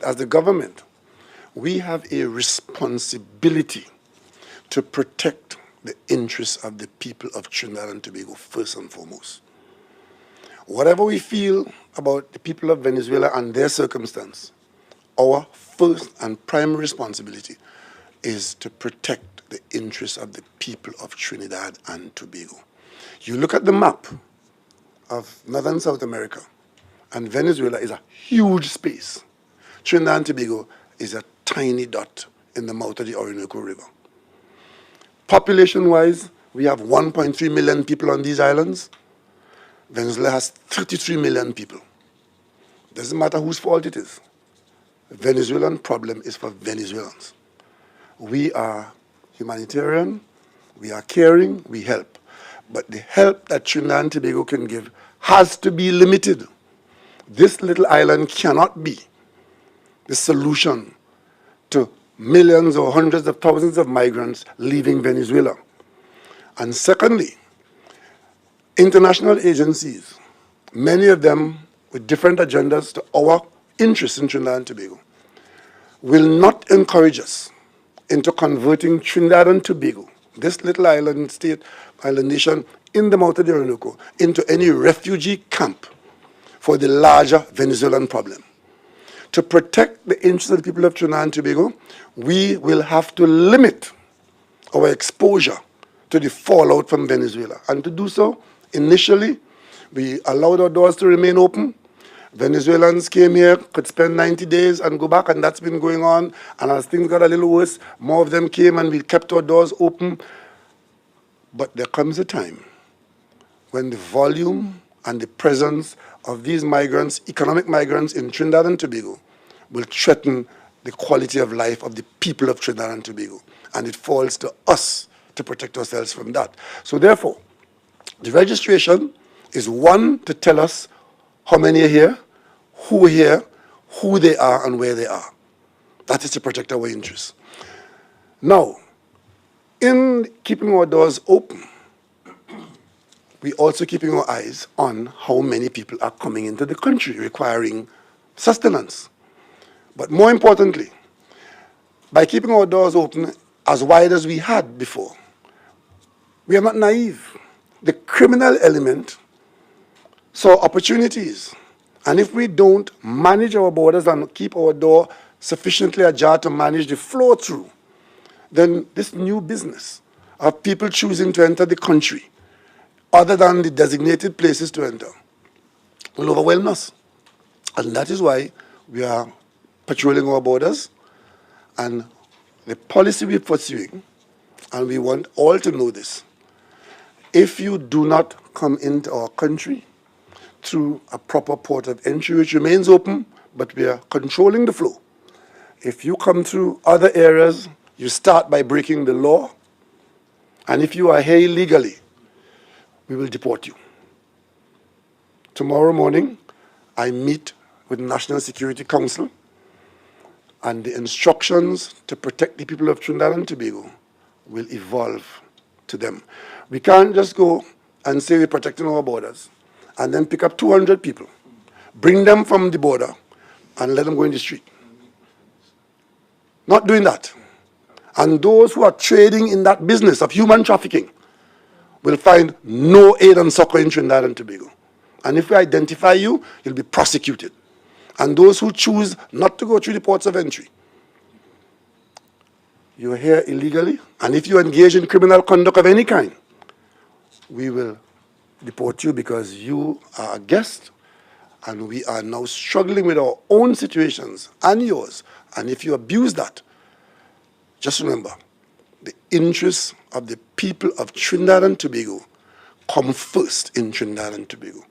as the government, we have a responsibility to protect the interests of the people of Trinidad and Tobago first and foremost. Whatever we feel about the people of Venezuela and their circumstance, our first and primary responsibility is to protect the interests of the people of Trinidad and Tobago. You look at the map of Northern South America, and Venezuela is a huge space. Trinidad and Tobago is a tiny dot in the mouth of the Orinoco River. Population-wise, we have 1.3 million people on these islands. Venezuela has 33 million people. Doesn't matter whose fault it is. The Venezuelan problem is for Venezuelans. We are humanitarian, we are caring, we help. But the help that Trinidad and Tobago can give has to be limited. This little island cannot be the solution to millions or hundreds of thousands of migrants leaving Venezuela. And secondly, international agencies, many of them with different agendas to our interests in Trinidad and Tobago, will not encourage us into converting Trinidad and Tobago, this little island state, island nation in the mouth of the Orinoco, into any refugee camp for the larger Venezuelan problem. To protect the interests of the people of Trinidad and Tobago, we will have to limit our exposure to the fallout from Venezuela. And to do so, initially, we allowed our doors to remain open. Venezuelans came here, could spend 90 days and go back, and that's been going on. And as things got a little worse, more of them came and we kept our doors open. But there comes a time when the volume and the presence of these migrants, economic migrants in Trinidad and Tobago, will threaten the quality of life of the people of Trinidad and Tobago. And it falls to us to protect ourselves from that. So therefore, the registration is one, to tell us how many are here, who they are, and where they are. That is to protect our interests. Now, in keeping our doors open, we also keeping our eyes on how many people are coming into the country requiring sustenance. But more importantly, by keeping our doors open as wide as we had before, we are not naive. The criminal element saw opportunities. And if we don't manage our borders and keep our door sufficiently ajar to manage the flow through, then this new business of people choosing to enter the country other than the designated places to enter will overwhelm us. And that is why we are patrolling our borders, and the policy we're pursuing, and we want all to know this. If you do not come into our country through a proper port of entry, which remains open, but we are controlling the flow. If you come through other areas, you start by breaking the law, and if you are here illegally, we will deport you. Tomorrow morning, I meet with the National Security Council, and the instructions to protect the people of Trinidad and Tobago will evolve to them. We can't just go and say we're protecting our borders and then pick up 200 people, bring them from the border, and let them go in the street. Not doing that. And those who are trading in that business of human trafficking will find no aid and succor in Trinidad and Tobago. And if we identify you, you'll be prosecuted. And those who choose not to go through the ports of entry, you're here illegally, and if you engage in criminal conduct of any kind, we will deport you because you are a guest, and we are now struggling with our own situations and yours. And if you abuse that, just remember, the interests of the people of Trinidad and Tobago come first in Trinidad and Tobago.